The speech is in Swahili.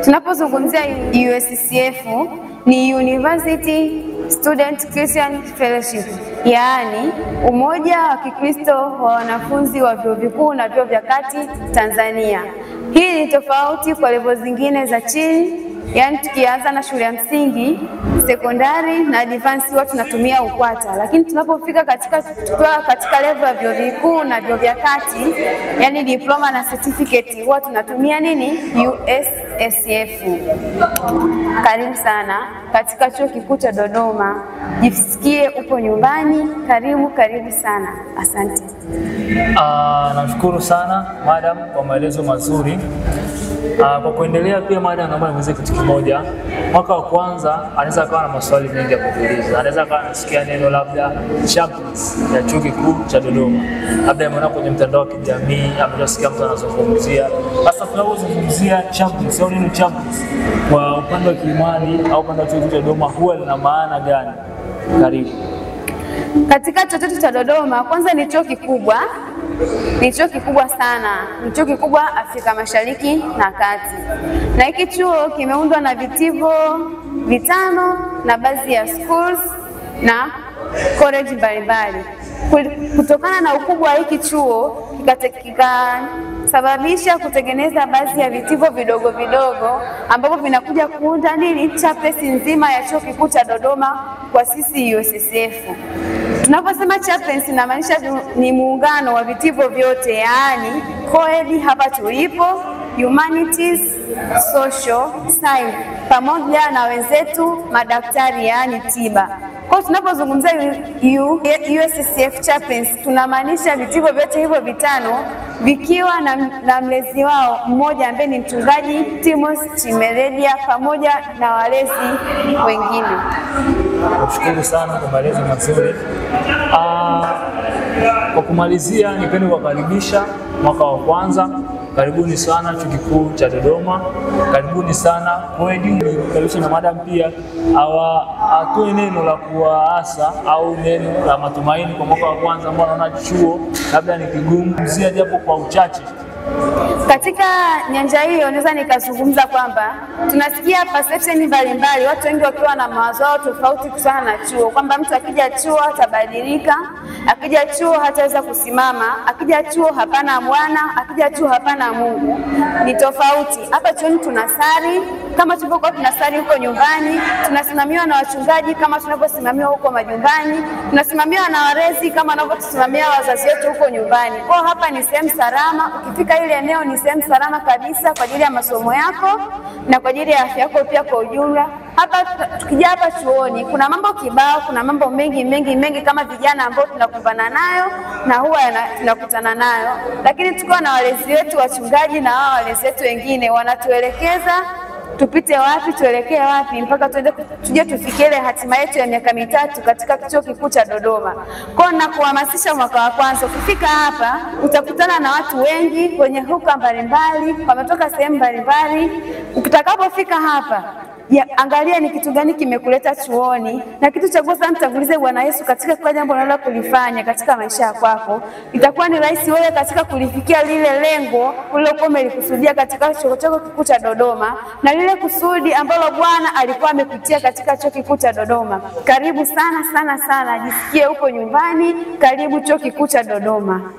Tunapozungumzia USCF ni University Student Christian Fellowship, yaani umoja wa Kikristo wa wanafunzi wa vyuo vikuu na vyuo vya kati Tanzania. Hii ni tofauti kwa level zingine za chini, yaani tukianza na shule ya msingi, sekondari na advance huwa tunatumia UKWATA, lakini tunapofika katika level ya vyuo vikuu na vyuo vya kati, yaani diploma na certificate, huwa tunatumia nini? USCF. Karibu sana katika Chuo Kikuu cha Dodoma. Jisikie upo nyumbani. Karibu sana. Asante. Nashukuru sana madam kwa maelezo mazuri. Kwa kuendelea pia madam, naomba niweze kitu kimoja. Mwaka wa kwanza anaweza kuwa na maswali mengi ya kuuliza. Anaweza kuwa anasikia neno labda championship ya Chuo Kikuu cha Dodoma. Labda ameona kwenye mtandao wa kijamii, amesikia mtu anazungumzia. Sasa tunapozungumzia championship au neno championship kwa upande wa kiimani au upande wa Chuo Kikuu cha Dodoma huwa lina maana gani? Karibu. Katika Chuo chetu cha Dodoma, kwanza ni chuo kikubwa. Ni chuo kikubwa sana. Ni chuo kikubwa Afrika Mashariki na Kati. Na hiki chuo kimeundwa na vitivo 5 na baadhi ya schools na college mbalimbali. Kutokana na ukubwa wa hiki chuo kikasababisha kutengeneza baadhi ya vitivo vidogo ambavyo vinakuja kuunda chapters nzima ya Chuo Kikuu cha Dodoma kwa sisi USCF. Tunaposema chaplains inamaanisha ni muungano wa vitivo vyote, yaani co-ed hapa tulipo, humanities, social, science pamoja na wenzetu madaktari, yaani tiba. Kwa tunapozungumzia USCF chaplains tunamaanisha vitivo vyote hivyo 5 vikiwa na mlezi wao mmoja ambaye ni mchungaji Timothy Chimeredia pamoja na walezi wengine. Nashukuru sana kwa maelezo mazuri. Kwa kumalizia, nipende kuwakaribisha mwaka wa kwanza. Karibuni sana Chuo Kikuu cha Dodoma. Karibuni sana kweli. Karibuni na madam pia atoe neno la kuwaasa au neno la matumaini kwa mwaka wa kwanza ambao wanaona chuo labda ni kigumu, mzia japo kwa uchache. Katika nyanja hiyo naweza nikazungumza kwamba tunasikia perception mbalimbali, watu wengi wakiwa na mawazo yao tofauti kuhusiana na chuo, kwamba mtu akija chuo atabadilika, akija chuo hataweza kusimama, akija chuo hapana Bwana, akija chuo hapana Mungu. Ni tofauti. Hapa chuoni tunasali kama tulivyokuwa tunasali huko nyumbani, tunasimamiwa na wachungaji kama tunavyosimamiwa huko majumbani, tunasimamiwa na walezi kama wanavyotusimamia wazazi wetu huko nyumbani. Kwa hapa ni sehemu salama. Ukifika ile eneo ni sehemu salama kabisa kwa ajili ya masomo yako na kwa ajili ya afya yako pia kwa ujumla. Hapa tukija hapa chuoni kuna mambo kibao, kuna mambo mengi kama vijana ambao tunakumbana nayo na huwa tunakutana nayo, lakini tukiwa na walezi wetu wachungaji na wao walezi wetu wengine wanatuelekeza tupite wapi, tuelekee wapi mpaka tuje tufikie ile hatima yetu ya miaka 3 katika Chuo Kikuu cha Dodoma. Kwa na kuhamasisha mwaka wa kwanza, ukifika hapa utakutana na watu wengi wenye huka mbalimbali, wametoka sehemu mbalimbali. Ukitakapofika hapa angalia ni kitu gani kimekuleta chuoni, na kitu cha kwanza mtangulize Bwana Yesu katika kwa jambo unalo kulifanya katika maisha yako. Itakuwa ni rahisi wewe katika kulifikia lile lengo ulilokuwa umelikusudia katika Chuo Kikuu cha Dodoma, na lile kusudi ambalo Bwana alikuwa amekutia katika Chuo Kikuu cha Dodoma. Karibu sana, jisikie uko nyumbani. Karibu Chuo Kikuu cha Dodoma.